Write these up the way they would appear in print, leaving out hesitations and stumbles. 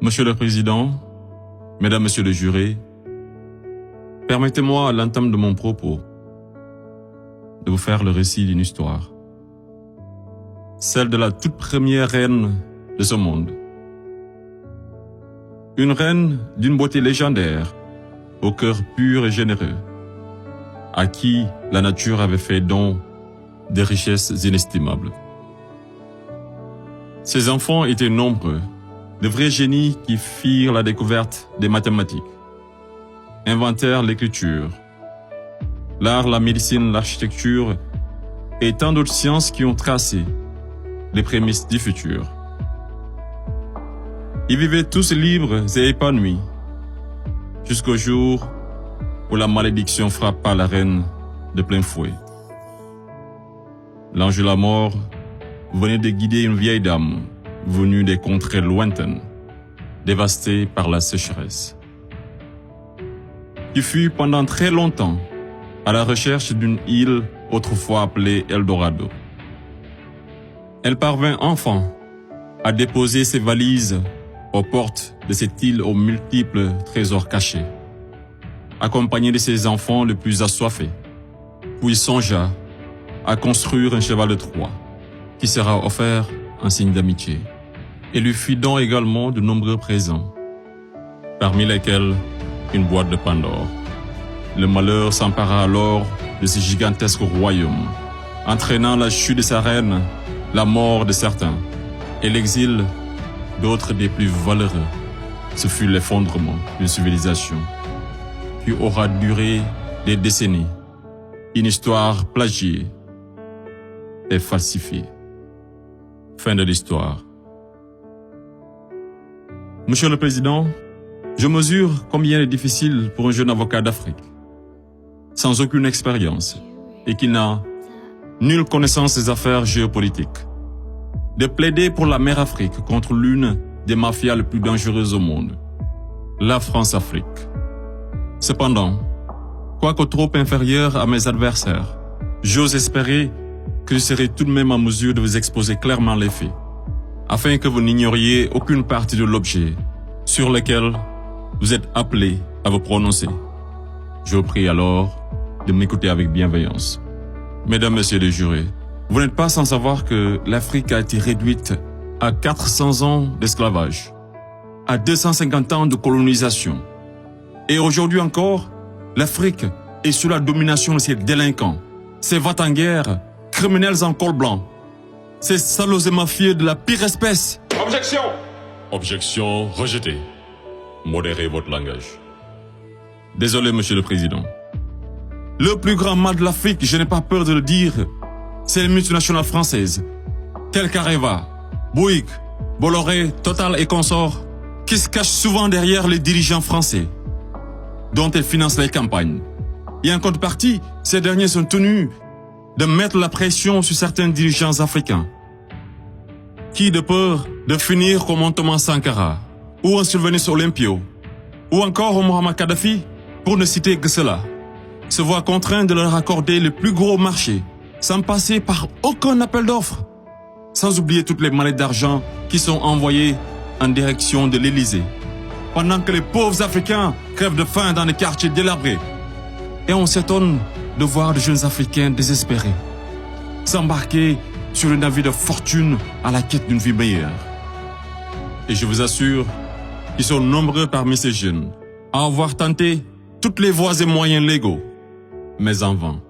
Monsieur le Président, Mesdames, Messieurs les jurés, permettez-moi à l'entame de mon propos de vous faire le récit d'une histoire, celle de la toute première reine de ce monde. Une reine d'une beauté légendaire, au cœur pur et généreux, à qui la nature avait fait don de richesses inestimables. Ses enfants étaient nombreux, de vrais génies qui firent la découverte des mathématiques, inventèrent l'écriture, l'art, la médecine, l'architecture et tant d'autres sciences qui ont tracé les prémices du futur. Ils vivaient tous libres et épanouis, jusqu'au jour où la malédiction frappa la reine de plein fouet. L'ange de la mort venait de guider une vieille dame venue des contrées lointaines, dévastée par la sécheresse, qui fut pendant très longtemps à la recherche d'une île autrefois appelée Eldorado. Elle parvint enfin à déposer ses valises aux portes de cette île aux multiples trésors cachés, accompagnée de ses enfants les plus assoiffés, puis songea à construire un cheval de Troie qui sera offert en signe d'amitié, et lui fit don également de nombreux présents, parmi lesquels une boîte de Pandore. Le malheur s'empara alors de ce gigantesque royaume, entraînant la chute de sa reine, la mort de certains, et l'exil d'autres des plus valeureux. Ce fut l'effondrement d'une civilisation qui aura duré des décennies, une histoire plagiée et falsifiée. Fin de l'histoire. Monsieur le Président, je mesure combien il est difficile pour un jeune avocat d'Afrique, sans aucune expérience et qui n'a nulle connaissance des affaires géopolitiques, de plaider pour la mère Afrique contre l'une des mafias les plus dangereuses au monde, la France-Afrique. Cependant, quoique trop inférieur à mes adversaires, j'ose espérer que je serai tout de même en mesure de vous exposer clairement les faits, afin que vous n'ignoriez aucune partie de l'objet sur lequel vous êtes appelés à vous prononcer. Je vous prie alors de m'écouter avec bienveillance. Mesdames, Messieurs les jurés, vous n'êtes pas sans savoir que l'Afrique a été réduite à 400 ans d'esclavage, à 250 ans de colonisation. Et aujourd'hui encore, l'Afrique est sous la domination de ces délinquants, ces va-t-en-guerre, criminels en col blanc, ces salauds et mafieux de la pire espèce. Objection! Objection rejetée. Modérez votre langage. Désolé, Monsieur le Président. Le plus grand mal de l'Afrique, je n'ai pas peur de le dire, c'est les multinationales françaises, telles qu'Areva, Bouygues, Bolloré, Total et consorts, qui se cachent souvent derrière les dirigeants français, dont elles financent les campagnes. Et en contrepartie, ces derniers sont tenus de mettre la pression sur certains dirigeants africains, qui, de peur de finir comme un Thomas Sankara, ou un Sylvanus Olympio, ou encore un Muammar Kadhafi, pour ne citer que cela, se voient contraints de leur accorder le plus gros marché, sans passer par aucun appel d'offres, sans oublier toutes les mallettes d'argent qui sont envoyées en direction de l'Élysée, pendant que les pauvres Africains crèvent de faim dans les quartiers délabrés. Et on s'étonne de voir de jeunes Africains désespérés s'embarquer sur une navire de fortune à la quête d'une vie meilleure. Et je vous assure qu'ils sont nombreux parmi ces jeunes à avoir tenté toutes les voies et moyens légaux, mais en vain.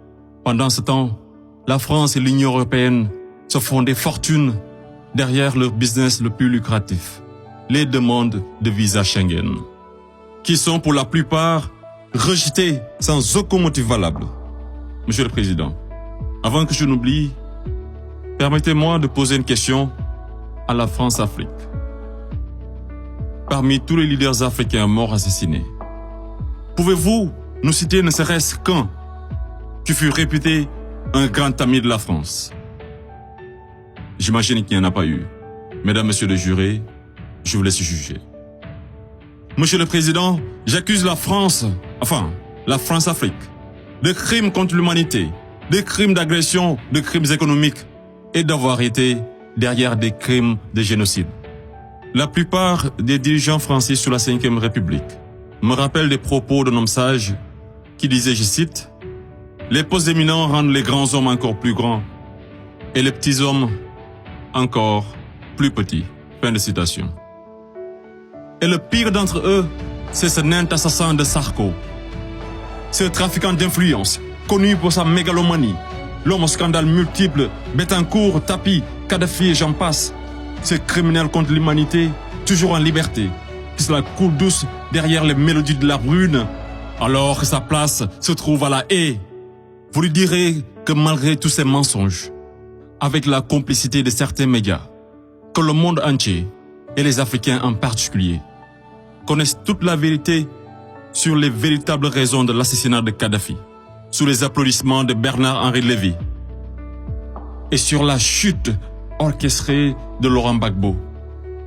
Pendant ce temps, la France et l'Union européenne se font des fortunes derrière leur business le plus lucratif, les demandes de visa Schengen, qui sont pour la plupart rejetées sans aucun motif valable. Monsieur le Président, avant que je n'oublie, permettez-moi de poser une question à la France-Afrique. Parmi tous les leaders africains morts assassinés, pouvez-vous nous citer ne serait-ce qu'un qui fut réputé un grand ami de la France? J'imagine qu'il n'y en a pas eu. Mesdames, Messieurs les jurés, je vous laisse juger. Monsieur le Président, j'accuse la France-Afrique, de crimes contre l'humanité, de crimes d'agression, de crimes économiques et d'avoir été derrière des crimes de génocide. La plupart des dirigeants français sous la Ve République me rappellent des propos d'un homme sage qui disait, je cite, « Les postes éminents rendent les grands hommes encore plus grands et les petits hommes encore plus petits. » Fin de citation. Et le pire d'entre eux, c'est ce nain assassin de Sarko. Ce trafiquant d'influence, connu pour sa mégalomanie, l'homme aux scandales multiples, Bettencourt, Tapi, Kadhafi et j'en passe. Ce criminel contre l'humanité, toujours en liberté, qui se la coule douce derrière les mélodies de la brune, alors que sa place se trouve à la haie. Vous lui direz que malgré tous ces mensonges, avec la complicité de certains médias, que le monde entier, et les Africains en particulier, connaissent toute la vérité sur les véritables raisons de l'assassinat de Kadhafi, sous les applaudissements de Bernard-Henri Lévy, et sur la chute orchestrée de Laurent Gbagbo,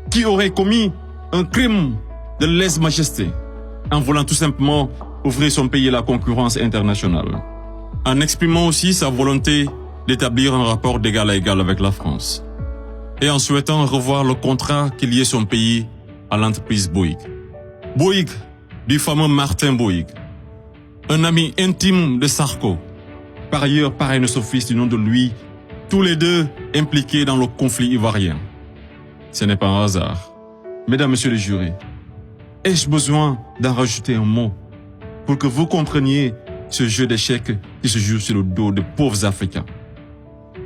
qui aurait commis un crime de lèse-majesté en voulant tout simplement ouvrir son pays à la concurrence internationale, en exprimant aussi sa volonté d'établir un rapport d'égal à égal avec la France, et en souhaitant revoir le contrat qui liait son pays à l'entreprise Bouygues. Bouygues, du fameux Martin Bouygues, un ami intime de Sarko, par ailleurs parrain son fils du nom de lui, tous les deux impliqués dans le conflit ivoirien. Ce n'est pas un hasard. Mesdames, Messieurs les jurés, ai-je besoin d'en rajouter un mot pour que vous compreniez ce jeu d'échecs qui se joue sur le dos de pauvres Africains,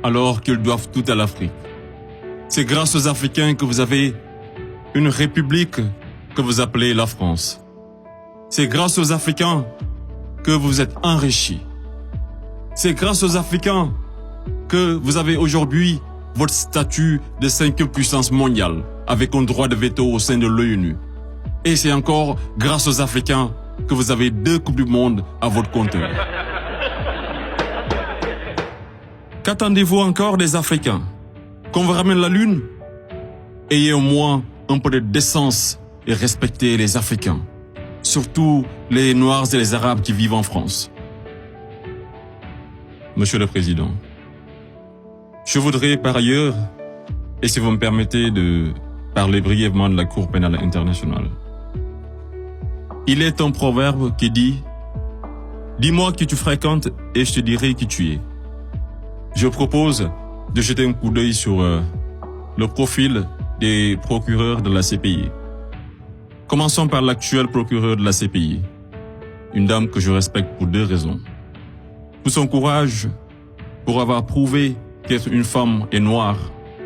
alors qu'ils doivent tout à l'Afrique? C'est grâce aux Africains que vous avez une république que vous appelez la France. C'est grâce aux Africains que vous êtes enrichis. C'est grâce aux Africains que vous avez aujourd'hui votre statut de 5e puissance mondiale avec un droit de veto au sein de l'ONU. Et c'est encore grâce aux Africains que vous avez 2 Coupes du Monde à votre compteur. Qu'attendez-vous encore des Africains? Qu'on vous ramène la Lune? Ayez au moins un peu de décence et respectez les Africains, surtout les Noirs et les Arabes qui vivent en France. Monsieur le Président, je voudrais par ailleurs, et si vous me permettez de parler brièvement de la Cour pénale internationale. Il est un proverbe qui dit « Dis-moi qui tu fréquentes et je te dirai qui tu es ». Je propose de jeter un coup d'œil sur le profil des procureurs de la CPI. Commençons par l'actuel procureur de la CPI, une dame que je respecte pour 2 raisons. Pour son courage, pour avoir prouvé qu'être une femme et noire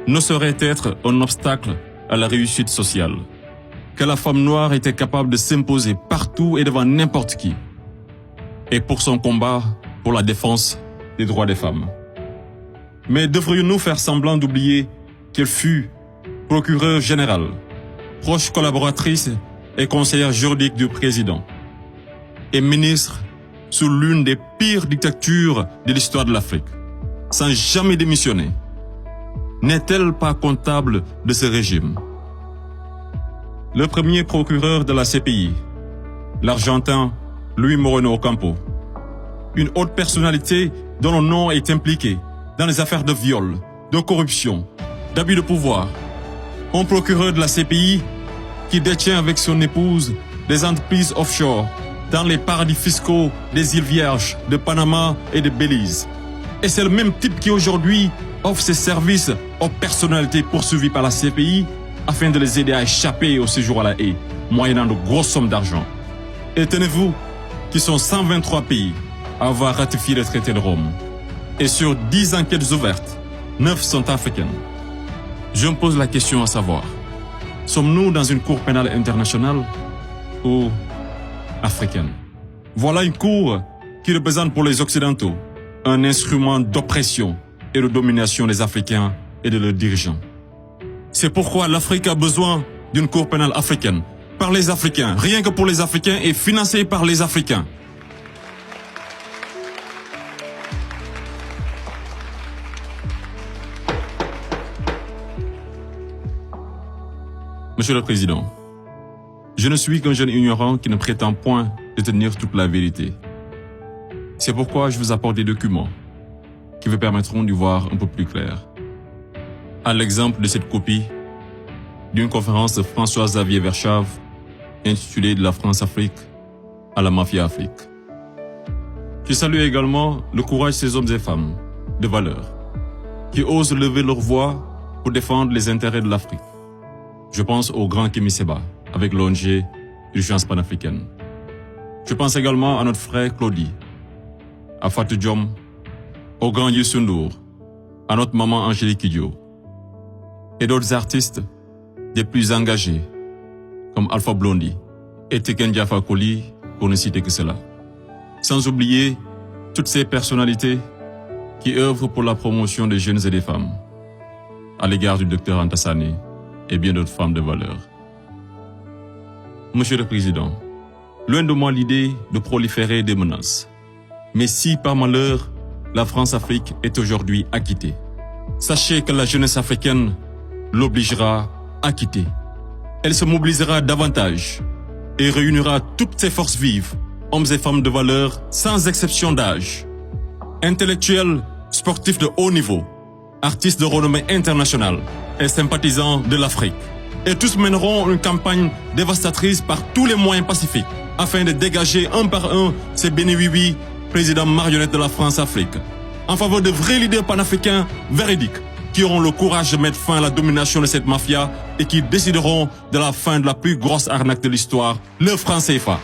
ne saurait être un obstacle à la réussite sociale, que la femme noire était capable de s'imposer partout et devant n'importe qui, et pour son combat pour la défense des droits des femmes. Mais devrions-nous faire semblant d'oublier qu'elle fut procureure générale, proche collaboratrice et conseillère juridique du président, et ministre sous l'une des pires dictatures de l'histoire de l'Afrique, sans jamais démissionner? N'est-elle pas comptable de ce régime? Le premier procureur de la CPI, l'Argentin Luis Moreno Ocampo, une haute personnalité dont le nom est impliqué dans les affaires de viol, de corruption, d'abus de pouvoir. Un procureur de la CPI qui détient avec son épouse des entreprises offshore dans les paradis fiscaux des îles Vierges, de Panama et de Belize. Et c'est le même type qui aujourd'hui offre ses services aux personnalités poursuivies par la CPI afin de les aider à échapper au séjour à la haie, moyennant de grosses sommes d'argent. Et tenez-vous, qui sont 123 pays à avoir ratifié le traité de Rome. Et sur 10 enquêtes ouvertes, 9 sont africaines. Je me pose la question à savoir, sommes-nous dans une cour pénale internationale ou africaine? Voilà une cour qui représente pour les Occidentaux un instrument d'oppression et de domination des Africains et de leurs dirigeants. C'est pourquoi l'Afrique a besoin d'une cour pénale africaine, par les Africains, rien que pour les Africains et financée par les Africains. Monsieur le Président, je ne suis qu'un jeune ignorant qui ne prétend point détenir toute la vérité. C'est pourquoi je vous apporte des documents qui vous permettront d'y voir un peu plus clair. À l'exemple de cette copie d'une conférence de François-Xavier Verschave intitulée De la France-Afrique à la Mafia-Afrique. Je salue également le courage de ces hommes et femmes de valeur qui osent lever leur voix pour défendre les intérêts de l'Afrique. Je pense au grand Kémy Séba avec l'ONG Urgence panafricaine. Je pense également à notre frère Claudie, à Fatou Diom, au grand Youssou N'Dour, à notre maman Angélique Kidjo et d'autres artistes des plus engagés comme Alpha Blondy et Tiken Jah Fakoly pour ne citer que cela. Sans oublier toutes ces personnalités qui œuvrent pour la promotion des jeunes et des femmes à l'égard du docteur Anta Sané et bien d'autres femmes de valeur. Monsieur le Président, loin de moi l'idée de proliférer des menaces. Mais si par malheur, la France-Afrique est aujourd'hui acquittée, sachez que la jeunesse africaine l'obligera à quitter. Elle se mobilisera davantage et réunira toutes ses forces vives, hommes et femmes de valeur, sans exception d'âge. Intellectuels, sportifs de haut niveau, artistes de renommée internationale et sympathisants de l'Afrique. Et tous mèneront une campagne dévastatrice par tous les moyens pacifiques afin de dégager un par un ces bénéwiwi, présidents marionnettes de la France-Afrique, en faveur de vrais leaders panafricains véridiques qui auront le courage de mettre fin à la domination de cette mafia et qui décideront de la fin de la plus grosse arnaque de l'histoire, le franc CFA.